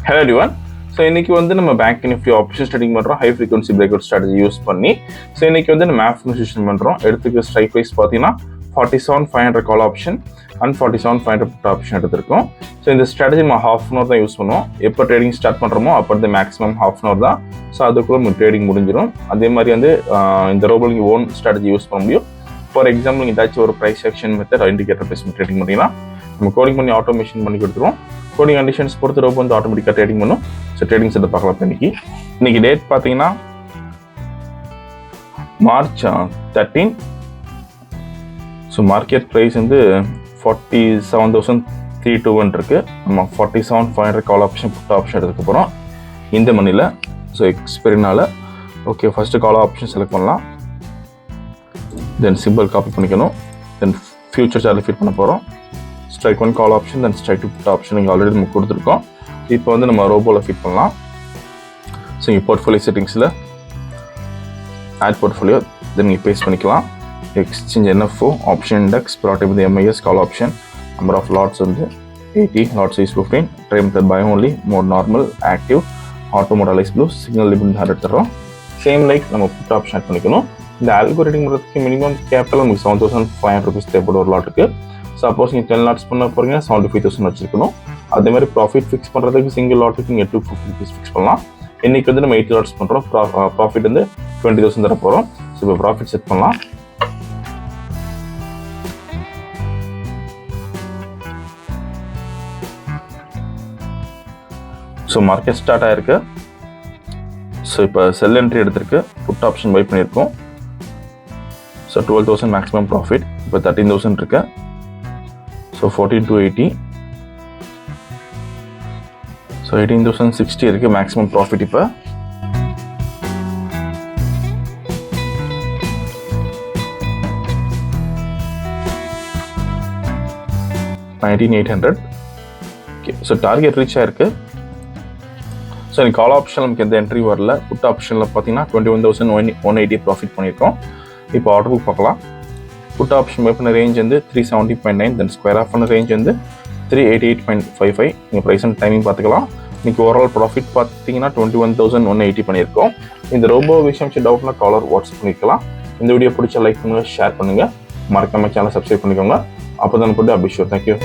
Hello everyone. So இன்னைக்கு வந்து நம்ம பேங்க் நிஃப்டி ஆப்ஷன்ஸ் ட்ரேடிங் பண்றோம் high frequency break out strategy use பண்ணி. ஸோ இன்னைக்கு வந்து நம்ம மேப் பொசிஷன் பண்றோம். எடுத்துக்க ஸ்ட்ரைக் ப்ரைஸ் பார்த்தீங்கன்னா 47,500 call option and 47,500 put option எடுத்திருக்கோம். ஸோ இந்த ஸ்ட்ராட்டஜி நம்ம ஹாஃப் அன் அவர் தான் யூஸ் பண்ணுவோம். எப்போ ட்ரேடிங் ஸ்டார்ட் பண்ணுறோமோ அப்போ வந்து மேக்ஸிமம் ஹாஃப் அன் அவர் தான். ஸோ அதுக்குள்ள நம்ம ட்ரேடிங் முடிஞ்சிடும். அதே மாதிரி வந்து இந்த ரோபோல் நீங்கள் ஓன் ஸ்ட்ராட்டஜி யூஸ் பண்ண முடியும். ஃபார் எக்ஸாம்பிள் நீங்கள் ஏதாச்சும் ஒரு price section method indicator base trading பண்ணிங்கன்னா நம்ம கோடிங் பண்ணி ஆட்டோமேஷன் பண்ணி கொடுத்துருவோம். கோடிங் கண்டிஷன்ஸ் பொறுத்து ரோபோ வந்து ஆட்டோமேட்டிக்காக ட்ரேடிங் பண்ணும். ஸோ ட்ரேடிங் செட்டை பார்க்கலாம். இன்னைக்கு டேட் பார்த்தீங்கன்னா மார்ச் 13. ஸோ மார்க்கெட் ப்ரைஸ் வந்து 47,321 இருக்கு. நம்ம 47,500 கால் ஆப்ஷன் புட் ஆப்ஷன் எடுத்துக்க போகிறோம் இந்த மணியில். ஸோ எக்ஸ்பெரினால okay first call option select பண்ணலாம். தென் சிம்பிள் காப்பி பண்ணிக்கணும். தென் ஃபியூச்சர் சார்ட் ஃபிட் பண்ண போகிறோம். Strike one call option then strike two put option இங்கே ஆல்ரெடி நம்ம கொடுத்துருக்கோம். இப்போ வந்து நம்ம ரோபோவில் ஃபிட் பண்ணலாம். ஸோ இங்கே போர்ட்ஃபோலியோ செட்டிங்ஸில் ஆட் போர்ட்ஃபோலியோ தென் இங்கே பேஸ்ட் பண்ணிக்கலாம். Exchange NFO option index product வந்து MIS call option number of lots வந்து 80 lot size 15 trade method buy only mode normal active auto mode alias blue signal limit 100 தரோம். Same like நம்ம put option add பண்ணிக்கணும். இந்த algo rating பண்ணுறதுக்கு minimum capital உங்களுக்கு 7,500 rupees தேவைப்படும் ஒரு லாட்டுக்கு. Suppose நீங்கள் 10 லாட்ஸ் பண்ண போகிறீங்க 75,000 வச்சுருக்கணும். அதே மாதிரி ப்ராஃபிட் ஃபிக்ஸ் பண்ணுறதுக்கு சிங்கிள் லாட்டுக்கு நீங்கள் 250 rupees ஃபிக்ஸ் பண்ணலாம். இன்றைக்கி வந்து நம்ம 80 லாட்ஸ் பண்ணுறோம். ப்ராஃபிட் வந்து 20,000 தர போகிறோம். ஸோ இப்போ ப்ராஃபிட் செட் பண்ணலாம். ஸோ மார்க்கெட் ஸ்டார்ட் ஆகிருக்கு. ஸோ இப்போ செல் என்ட்ரி எடுத்திருக்கு. புட் ஆப்ஷன் பை பண்ணியிருக்கோம். So 12,000 maximum profit. இப்போ 13,000 இருக்கு. ஸோ 14,280. ஸோ 18,060 இருக்குது மேக்ஸிமம் ப்ராஃபிட். இப்போ $19,800. ஓகே ஸோ டார்கெட் ரீச் ஆயிருக்கு. ஸோ எனக்கு கால் ஆப்ஷன் நமக்கு எந்த என்ட்ரி வரல. புட் ஆப்ஷனில் பார்த்தீங்கன்னா 21,180 ப்ராஃபிட் பண்ணியிருக்கோம். இப்போ ஆர்டர் புக் பார்க்கலாம். புட் ஆப்ஷன் பை பண்ண ரேஞ்ச் வந்து 370.9 தென் ஸ்கொயர் ஆஃப் பண்ண ரேஞ்ச் வந்து 388.55. நீங்கள் ப்ரைஸ் அண்ட் டைமிங் பார்த்துக்கலாம். இன்றைக்கி ஓவரால் ப்ராஃபிட் பார்த்தீங்கன்னா 21,180 பண்ணியிருக்கோம். இந்த ரோபோ விஷயம் டவுட்னா காலர் வாட்ஸ்அப் பண்ணிக்கலாம். இந்த வீடியோ பிடிச்ச லைக் பண்ணுங்கள், ஷேர் பண்ணுங்கள், மறக்காம சேனல் சப்ஸ்கிரைப் பண்ணிக்கோங்க. அப்போ தான் போட்டு அபிஷேக். தேங்க்யூ.